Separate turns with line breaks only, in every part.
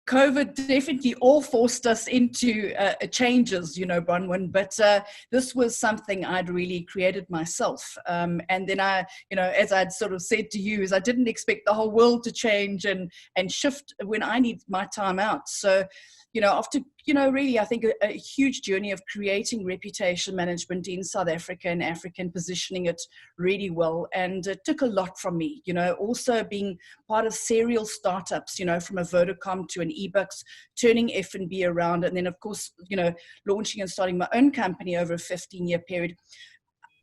COVID definitely all forced us into changes, Bronwyn, but this was something I'd really created myself. And then as I'd sort of said to you, is I didn't expect the whole world to change and shift when I need my time out. So, after, really, I think a huge journey of creating reputation management in South Africa and Africa and positioning it really well. And it took a lot from me, also being part of serial startups, from a Vodacom to an eBooks, turning F&B around. And then, of course, launching and starting my own company over a 15-year period.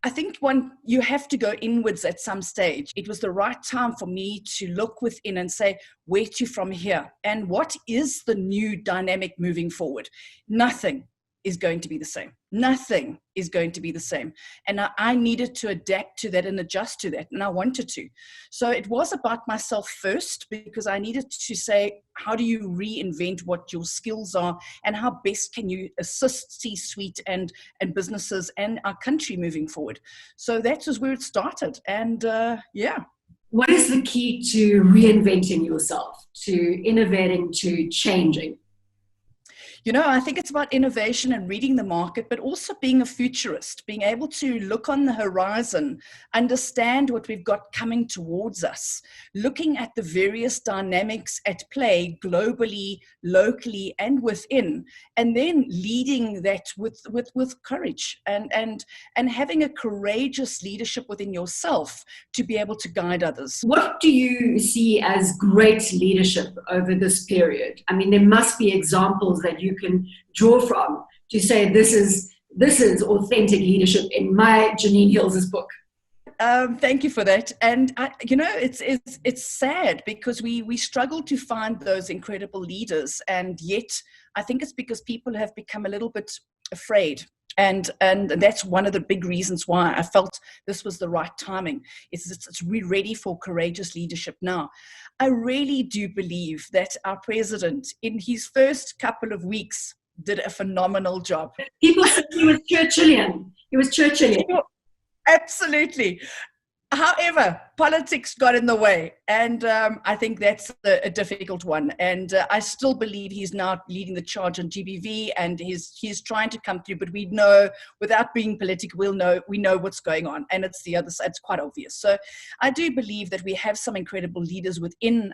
I think you have to go inwards at some stage. It was the right time for me to look within and say, where to from here? And what is the new dynamic moving forward? Nothing is going to be the same. Nothing is going to be the same. And I needed to adapt to that and adjust to that. And I wanted to. So it was about myself first, because I needed to say, how do you reinvent what your skills are and how best can you assist C-suite and businesses and our country moving forward? So that was where it started. And
What is the key to reinventing yourself, to innovating, to changing?
I think it's about innovation and reading the market, but also being a futurist, being able to look on the horizon, understand what we've got coming towards us, looking at the various dynamics at play globally, locally, and within, and then leading that with courage and having a courageous leadership within yourself to be able to guide others.
What do you see as great leadership over this period? I mean, there must be examples that you can draw from to say this is authentic leadership in my Janine Hills' book.
Thank you for that. And it's sad because we struggle to find those incredible leaders, and yet I think it's because people have become a little bit afraid. And that's one of the big reasons why I felt this was the right timing. We're ready for courageous leadership now. I really do believe that our president, in his first couple of weeks, did a phenomenal job.
People said he was Churchillian.
Absolutely. However, politics got in the way, and I think that's a difficult one. And I still believe he's now leading the charge on GBV, and he's trying to come through. But we know, without being political, we know what's going on, and it's the other side. It's quite obvious. So I do believe that we have some incredible leaders within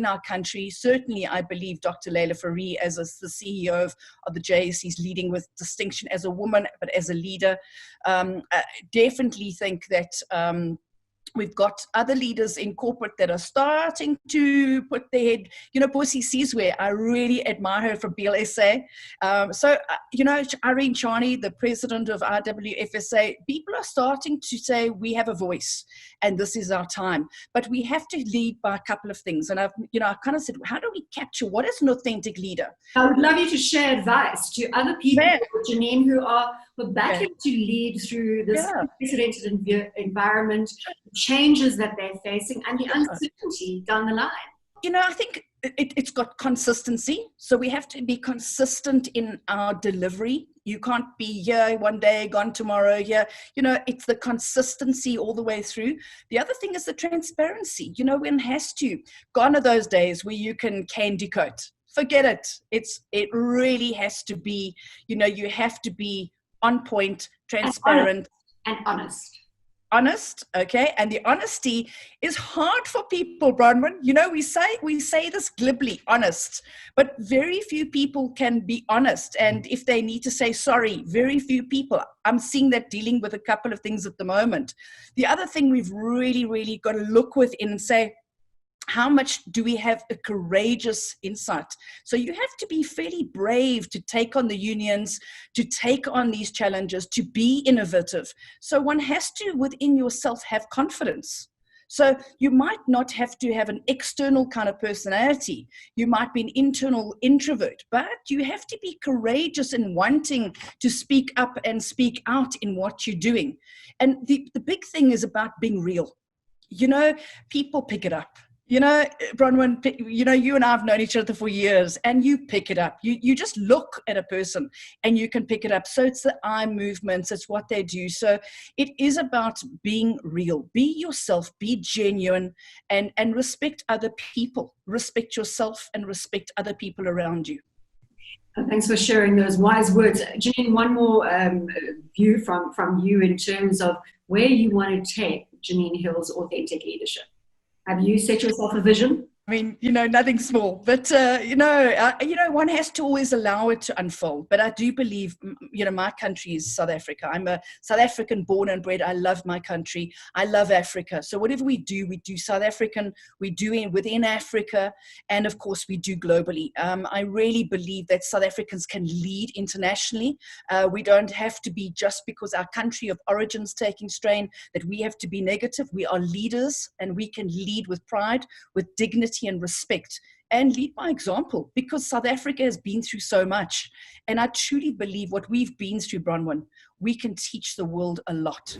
our country. Certainly, I believe Dr. Leila Fourie, as the CEO of the JSE, is leading with distinction as a woman, but as a leader. I definitely think that. We've got other leaders in corporate that are starting to put their head, Bossy Sizwe, I really admire her from BLSA. Irene Charney, the president of RWFSA, people are starting to say we have a voice and this is our time. But we have to lead by a couple of things. And I kind of said, how do we capture what is an authentic leader?
I would love you to share advice to other people, Janine, who are battling to lead through this unprecedented environment, changes that they're facing, and the uncertainty down the line.
I think it's got consistency. So we have to be consistent in our delivery. You can't be here one day, gone tomorrow, here. It's the consistency all the way through. The other thing is the transparency. One has to. Gone are those days where you can candy coat. Forget it. It really has to be, you have to be on point, transparent.
And honest.
Honest, okay? And the honesty is hard for people, Bronwyn. We say this glibly, honest, but very few people can be honest. And if they need to say sorry, very few people. I'm seeing that dealing with a couple of things at the moment. The other thing we've really, really got to look within and say, how much do we have a courageous insight? So you have to be fairly brave to take on the unions, to take on these challenges, to be innovative. So one has to, within yourself, have confidence. So you might not have to have an external kind of personality. You might be an internal introvert, but you have to be courageous in wanting to speak up and speak out in what you're doing. And the big thing is about being real. People pick it up. You know, Bronwyn, you know, you and I have known each other for years, and you pick it up. You just look at a person and you can pick it up. So it's the eye movements, it's what they do. So it is about being real. Be yourself, be genuine, and respect other people. Respect yourself and respect other people around you.
Thanks for sharing those wise words. Janine, one more view from you in terms of where you want to take Janine Hills' authentic leadership. Have you set yourself a vision?
I mean, you know, nothing small, but, one has to always allow it to unfold. But I do believe, you know, my country is South Africa. I'm a South African born and bred. I love my country. I love Africa. So whatever we do South African, we do within Africa. And of course, we do globally. I really believe that South Africans can lead internationally. We don't have to be, just because our country of origin's taking strain, that we have to be negative. We are leaders, and we can lead with pride, with dignity and respect, and lead by example, because South Africa has been through so much. And I truly believe what we've been through, Bronwyn, we can teach the world a lot.